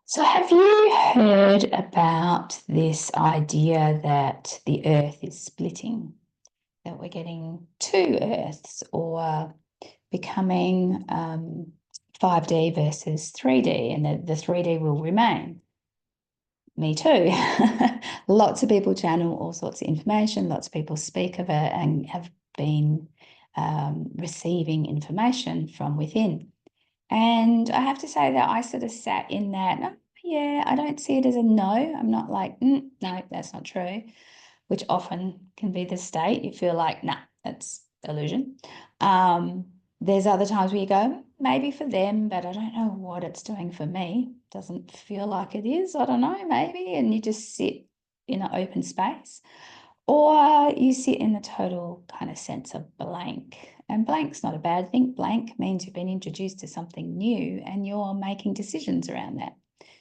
So, have you heard about this idea that the Earth is splitting, that we're getting two Earths or becoming 5D versus 3D, and that the 3D will remain? Me too. Lots of people channel all sorts of information, lots of people speak of it and have been receiving information from within. And I have to say that I sort of sat in that. "Oh, yeah, I don't see it as a no. I'm not like, no, that's not true," which often can be the state. You feel like, nah, that's illusion. There's other times where you go, maybe for them, but I don't know what it's doing for me. Doesn't feel like it is. I don't know, maybe. And you just sit in an open space. Or you sit in the total kind of sense of blank. And blank's not a bad thing. Blank means you've been introduced to something new and you're making decisions around that,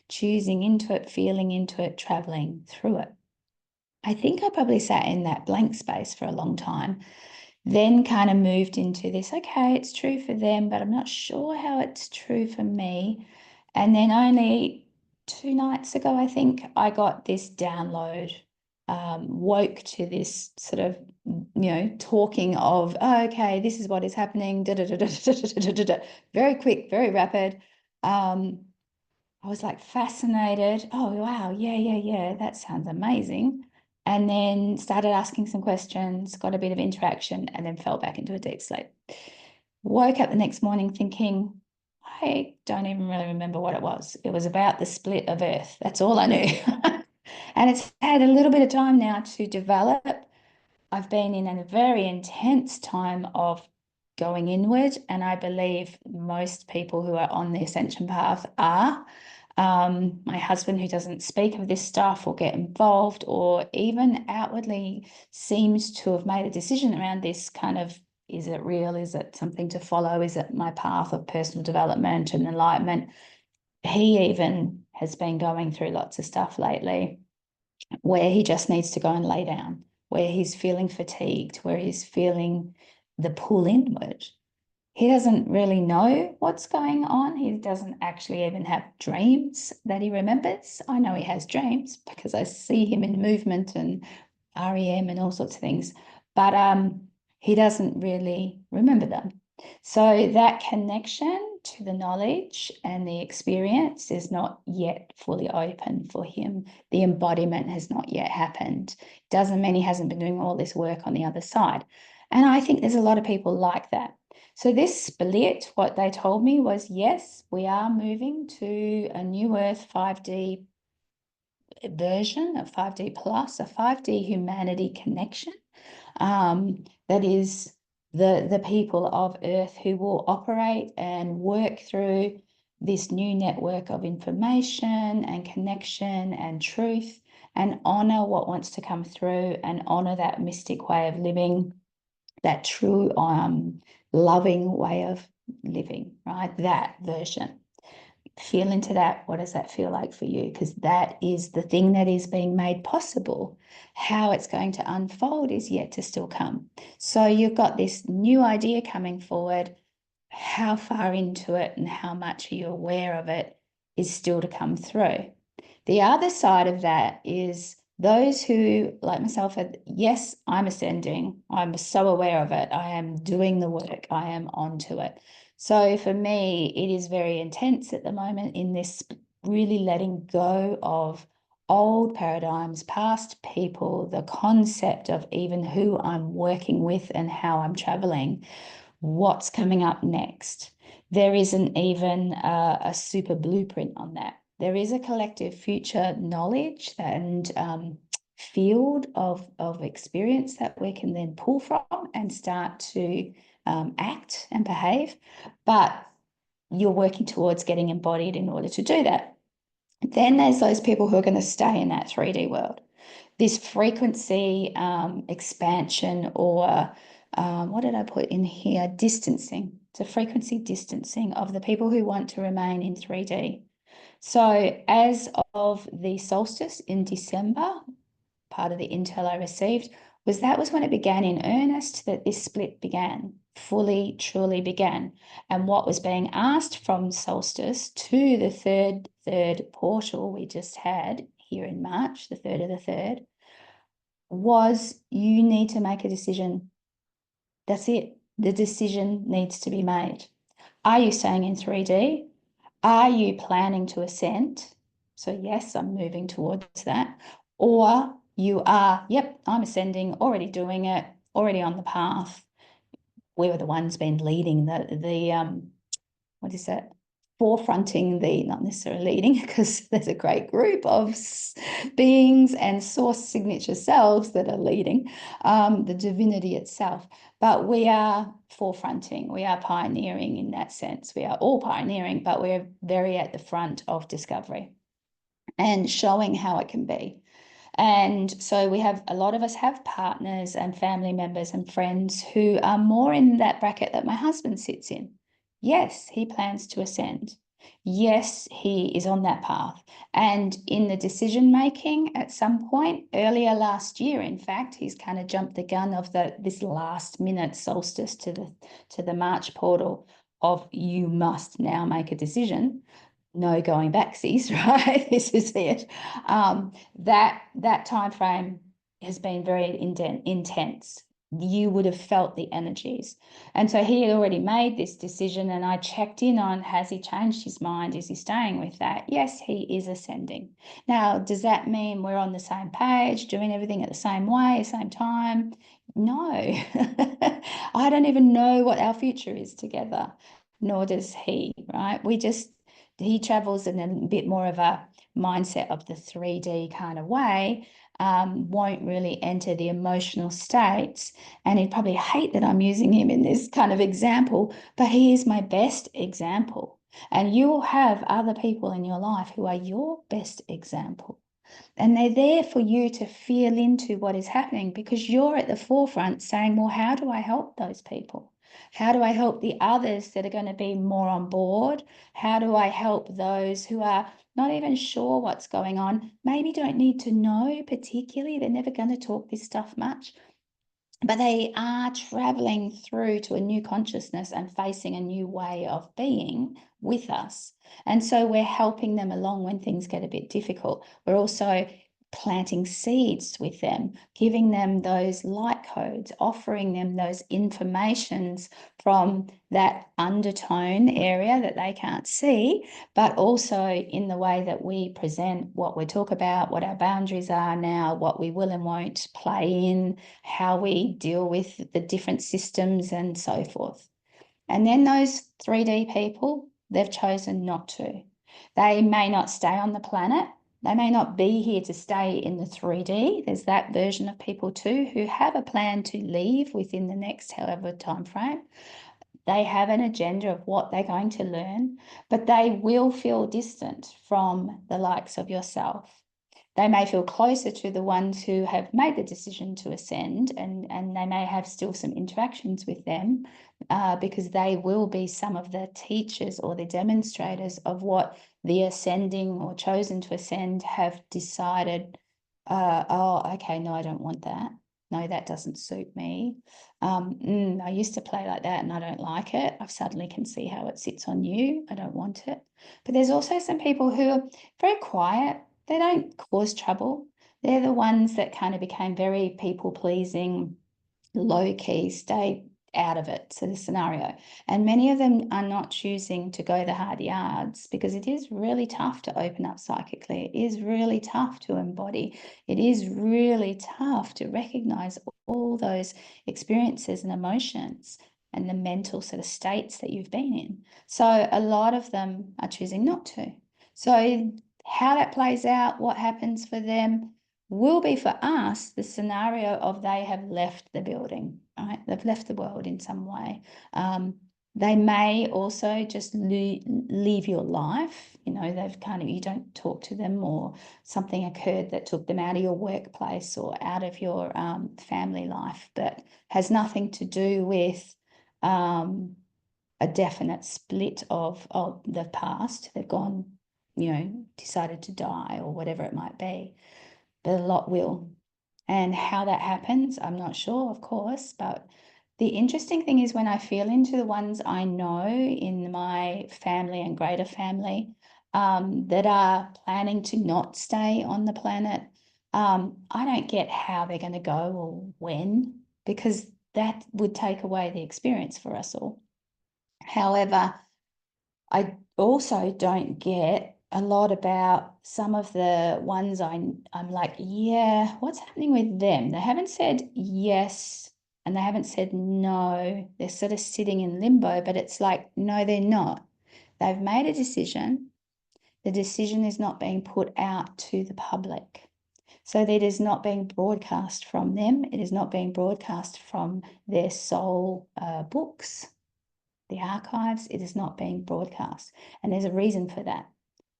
choosing into it, feeling into it, traveling through it. I think I probably sat in that blank space for a long time, then kind of moved into this, okay, it's true for them, but I'm not sure how it's true for me. And then only 2 nights ago, I think, I got this download, woke to this sort of, talking of, oh, okay, this is what is happening, very quick, very rapid. I was like fascinated. Oh, wow. Yeah, yeah, yeah. That sounds amazing. And then started asking some questions, got a bit of interaction, and then fell back into a deep sleep. Woke up the next morning thinking, I don't even really remember what it was. It was about the split of Earth. That's all I knew. And it's had a little bit of time now to develop. I've been in a very intense time of going inward, and I believe most people who are on the ascension path are. My husband, who doesn't speak of this stuff or get involved or even outwardly seems to have made a decision around this kind of, is it real? Is it something to follow? Is it my path of personal development and enlightenment? He even has been going through lots of stuff lately where he just needs to go and lay down, where he's feeling fatigued, where he's feeling the pull inward. He doesn't really know what's going on. He doesn't actually even have dreams that he remembers. I know he has dreams because I see him in movement and REM and all sorts of things, but he doesn't really remember them. So that connection to the knowledge and the experience is not yet fully open for him. The embodiment has not yet happened. Doesn't mean he hasn't been doing all this work on the other side. And I think there's a lot of people like that. So this split, what they told me was, yes, we are moving to a new Earth 5D version, a 5D plus, a 5D humanity connection. That is the people of Earth who will operate and work through this new network of information and connection and truth, and honor what wants to come through and honor that mystic way of living, that true loving way of living, right? That version. Feel into that. What does that feel like for you? Because that is the thing that is being made possible. How it's going to unfold is yet to still come. So you've got this new idea coming forward. How far into it and how much are you aware of it is still to come through. The other side of that is those who, like myself, are, yes, I'm ascending. I'm so aware of it. I am doing the work. I am onto it. So for me, it is very intense at the moment in this really letting go of old paradigms, past people, the concept of even who I'm working with and how I'm traveling, what's coming up next. There isn't even a super blueprint on that. There is a collective future knowledge and field of experience that we can then pull from and start to act and behave. But you're working towards getting embodied in order to do that. Then there's those people who are going to stay in that 3D world. This frequency expansion, or what did I put in here? Distancing. It's a frequency distancing of the people who want to remain in 3D. So as of the solstice in December, part of the intel I received was that was when it began in earnest, that this split began. fully, truly began. And what was being asked from solstice to the third portal we just had here in March, the 3rd of the 3rd, was you need to make a decision. That's it. The decision needs to be made. Are you staying in 3D? Are you planning to ascend? So yes, I'm moving towards that. Or you are, yep, I'm ascending, already doing it, already on the path. We were the ones been leading the what is that? Forefronting the, not necessarily leading, because there's a great group of beings and source signature selves that are leading the divinity itself. But we are forefronting, we are pioneering in that sense. We are all pioneering, but we're very at the front of discovery and showing how it can be. And so we have, a lot of us have partners and family members and friends who are more in that bracket that my husband sits in. Yes, he plans to ascend. Yes, he is on that path. And in the decision making at some point earlier last year, in fact, he's kind of jumped the gun of this last minute solstice to the March portal of you must now make a decision. No going backsies, right? This is it. That time frame has been very intense. You would have felt the energies. And so he had already made this decision, and I checked in on, has he changed his mind? Is he staying with that? Yes, he is ascending. Now, does that mean we're on the same page, doing everything at the same way, same time? No. I don't even know what our future is together, nor does he, right? He travels in a bit more of a mindset of the 3D kind of way, won't really enter the emotional states. And he'd probably hate that I'm using him in this kind of example, but he is my best example. And you will have other people in your life who are your best example. And they're there for you to feel into what is happening, because you're at the forefront saying, well, how do I help those people? How do I help the others that are going to be more on board? How do I help those who are not even sure what's going on, maybe don't need to know particularly, they're never going to talk this stuff much, but they are traveling through to a new consciousness and facing a new way of being with us. And so we're helping them along when things get a bit difficult. We're also planting seeds with them, giving them those light codes, offering them those informations from that undertone area that they can't see, but also in the way that we present what we talk about, what our boundaries are now, what we will and won't play in, how we deal with the different systems and so forth. And then those 3D people, they've chosen not to. They may not stay on the planet. They may not be here to stay in the 3D. There's that version of people too who have a plan to leave within the next however time frame. They have an agenda of what they're going to learn, but they will feel distant from the likes of yourself. They may feel closer to the ones who have made the decision to ascend, and they may have still some interactions with them because they will be some of the teachers or the demonstrators of what the ascending or chosen to ascend have decided. Oh, okay, no, I don't want that. No, that doesn't suit me. I used to play like that and I don't like it. I suddenly can see how it sits on you. I don't want it. But there's also some people who are very quiet. They don't cause trouble. They're the ones that kind of became very people-pleasing, low-key, stay out of it sort of scenario. And many of them are not choosing to go the hard yards because it is really tough to open up psychically. It is really tough to embody. It is really tough to recognize all those experiences and emotions and the mental sort of states that you've been in. So a lot of them are choosing not to. So how that plays out, what happens for them, will be for us the scenario of they have left the building, right? They've left the world in some way. They may also just leave your life. You know, they've kind of, you don't talk to them, or something occurred that took them out of your workplace or out of your family life, but has nothing to do with a definite split of the past. They've gone, you know, decided to die or whatever it might be. But a lot will. And how that happens, I'm not sure, of course, but The interesting thing is when I feel into the ones I know in my family and greater family that are planning to not stay on the planet, I don't get how they're going to go or when, because that would take away the experience for us all. However, I also don't get a lot about some of the ones I'm like, yeah, what's happening with them? They haven't said yes and they haven't said no. They're sort of sitting in limbo, but it's like, no, they're not. They've made a decision. The decision is not being put out to the public. So that it is not being broadcast from them. It is not being broadcast from their soul books, the archives. It is not being broadcast. And there's a reason for that.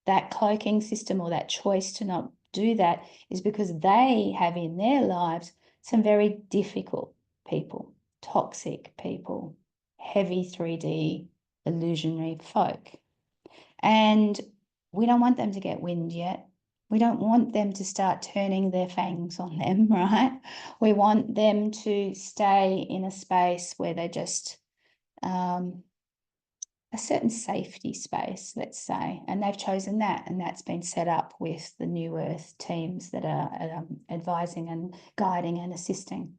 That cloaking system or that choice to not do that is because they have in their lives some very difficult people, toxic people, heavy 3D illusionary folk. And we don't want them to get wind yet. We don't want them to start turning their fangs on them, right? We want them to stay in a space where they just a certain safety space, let's say, and they've chosen that, and that's been set up with the New Earth teams that are advising and guiding and assisting.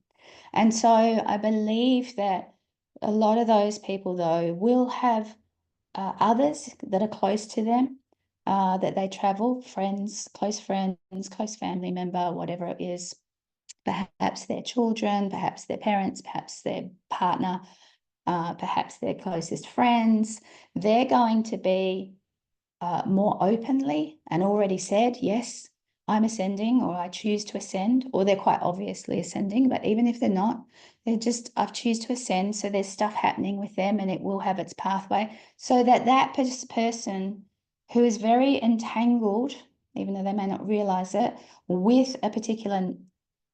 And so I believe that a lot of those people, though, will have others that are close to them, that they travel, friends, close family member, whatever it is, perhaps their children, perhaps their parents, perhaps their partner, perhaps their closest friends. They're going to be more openly and already said, yes, I'm ascending, or I choose to ascend, or they're quite obviously ascending, but even if they're not, they're just, I've choose to ascend. So there's stuff happening with them and it will have its pathway, so that that person who is very entangled, even though they may not realize it, with a particular,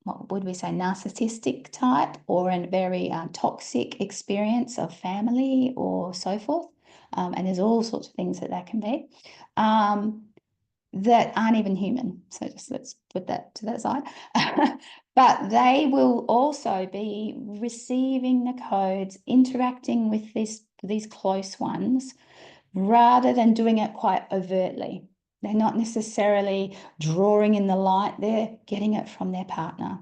what would we say, narcissistic type or a very toxic experience of family or so forth. And there's all sorts of things that can be, that aren't even human. So just let's put that to that side. But they will also be receiving the codes, interacting with these close ones, rather than doing it quite overtly. They're not necessarily drawing in the light, they're getting it from their partner.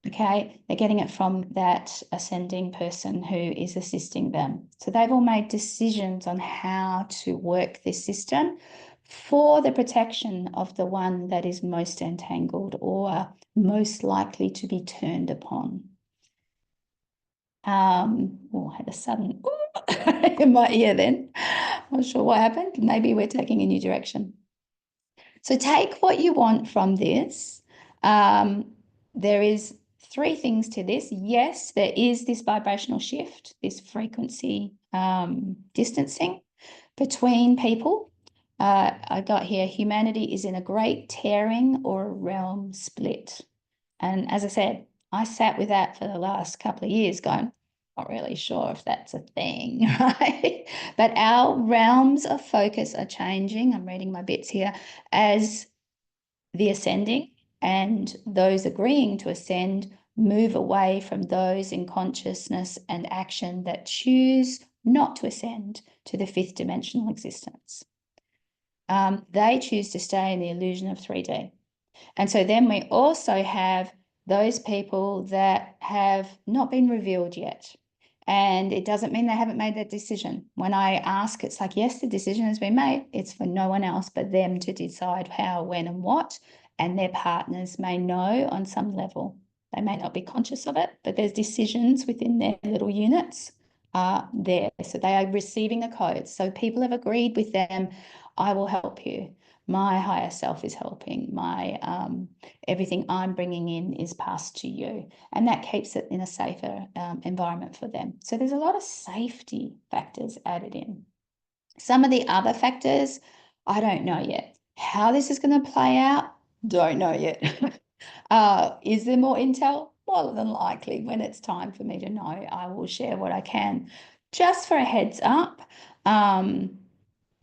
Okay, they're getting it from that ascending person who is assisting them. So they've all made decisions on how to work this system for the protection of the one that is most entangled or most likely to be turned upon. Oh, I had a sudden in my ear then. Not sure what happened. Maybe we're taking a new direction. So take what you want from this. There is 3 things to this. Yes, there is this vibrational shift, this frequency distancing between people. I got here, humanity is in a great tearing or a realm split. And as I said, I sat with that for the last couple of years going, not really sure if that's a thing, right? But our realms of focus are changing. I'm reading my bits here as the ascending and those agreeing to ascend move away from those in consciousness and action that choose not to ascend to the 5th dimensional existence. They choose to stay in the illusion of 3D. And so then we also have those people that have not been revealed yet. And it doesn't mean they haven't made that decision. When I ask, it's like, yes, the decision has been made. It's for no one else but them to decide how, when, and what. And their partners may know on some level. They may not be conscious of it, but there's decisions within their little units there. So they are receiving the codes. So people have agreed with them, I will help you. My higher self is helping. My everything I'm bringing in is passed to you, and that keeps it in a safer environment for them. So there's a lot of safety factors added in. Some of the other factors, I don't know yet. How this is going to play out, don't know yet. Is there more intel? More than likely, when it's time for me to know, I will share what I can, just for a heads up.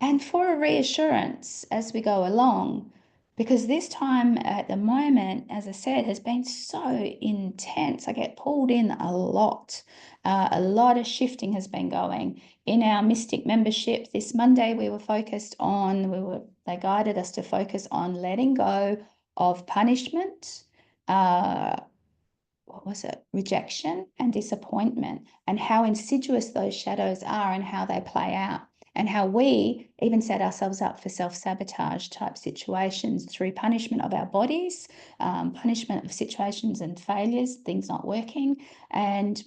And for a reassurance as we go along, because this time at the moment, as I said, has been so intense. I get pulled in a lot. A lot of shifting has been going. In our Mystic membership this Monday, we were focused on, they guided us to focus on letting go of punishment, what was it? Rejection and disappointment, and how insidious those shadows are and how they play out, and how we even set ourselves up for self-sabotage type situations through punishment of our bodies, punishment of situations and failures, things not working, and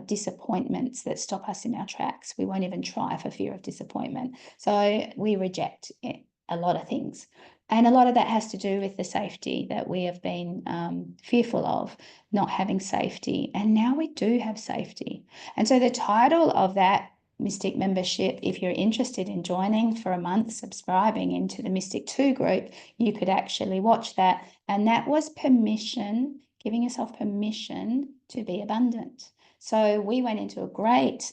disappointments that stop us in our tracks. We won't even try for fear of disappointment. So we reject a lot of things. And a lot of that has to do with the safety that we have been fearful of, not having safety. And now we do have safety. And so the title of that Mystic membership, if you're interested in joining for a month, subscribing into the Mystic 2 group, you could actually watch that. And that was permission, giving yourself permission to be abundant. So we went into a great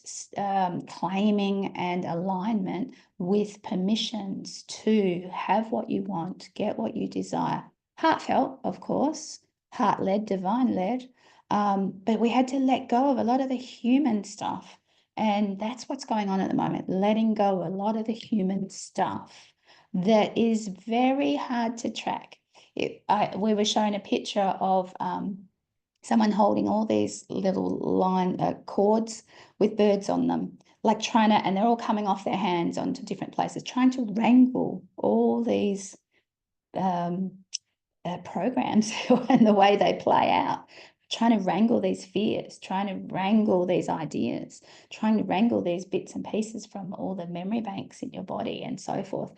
claiming and alignment with permissions to have what you want, get what you desire. Heartfelt, of course, heart-led, divine-led, but we had to let go of a lot of the human stuff. And that's what's going on at the moment, letting go a lot of the human stuff that is very hard to track. We were shown a picture of someone holding all these little cords with birds on them, like and they're all coming off their hands onto different places, trying to wrangle all these programs and the way they play out, trying to wrangle these fears, trying to wrangle these ideas, trying to wrangle these bits and pieces from all the memory banks in your body and so forth.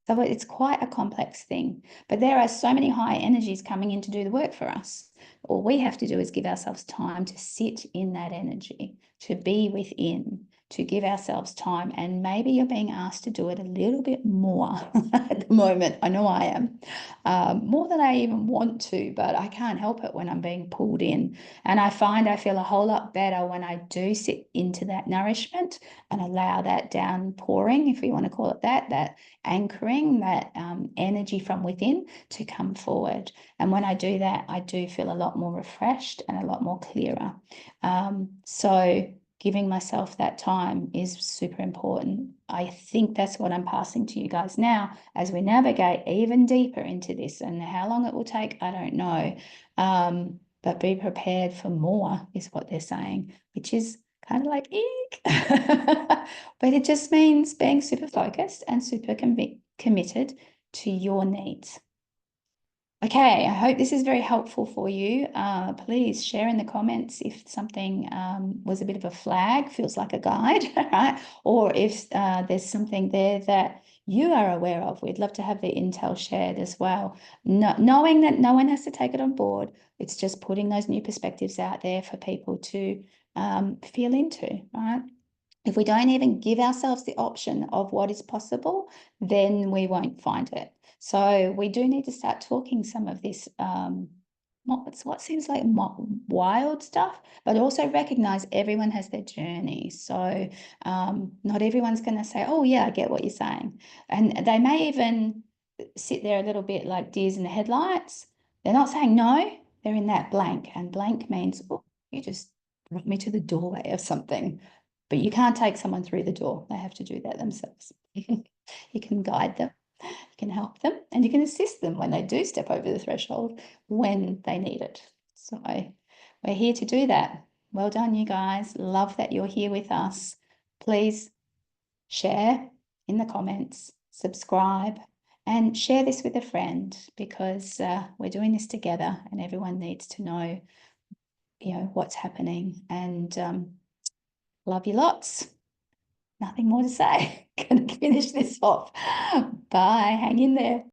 So it's quite a complex thing, but there are so many high energies coming in to do the work for us. All we have to do is give ourselves time to sit in that energy, to be within, to give ourselves time. And maybe you're being asked to do it a little bit more at the moment. I know I am, more than I even want to, but I can't help it when I'm being pulled in. And I find I feel a whole lot better when I do sit into that nourishment and allow that downpouring, if we want to call it that anchoring, that energy from within to come forward. And when I do that, I do feel a lot more refreshed and a lot more clearer. So giving myself that time is super important. I think that's what I'm passing to you guys now as we navigate even deeper into this. And how long it will take, I don't know. But be prepared for more is what they're saying, which is kind of like, eek. But it just means being super focused and super committed to your needs. Okay, I hope this is very helpful for you. Please share in the comments if something was a bit of a flag, feels like a guide, right? Or if there's something there that you are aware of. We'd love to have the intel shared as well. Knowing that no one has to take it on board, it's just putting those new perspectives out there for people to feel into, right? If we don't even give ourselves the option of what is possible, then we won't find it. So we do need to start talking some of this, what seems like wild stuff, but also recognize everyone has their journey. So not everyone's going to say, oh yeah, I get what you're saying. And they may even sit there a little bit like deers in the headlights. They're not saying no, they're in that blank. And blank means, oh, you just brought me to the doorway of something. But you can't take someone through the door. They have to do that themselves. You can guide them, you can help them, and you can assist them when they do step over the threshold when they need it. So we're here to do that. Well done, you guys. Love that you're here with us. Please share in the comments, subscribe, and share this with a friend, because we're doing this together and everyone needs to know, what's happening. And love you lots. Nothing more to say. Gonna finish this off. Bye. Hang in there.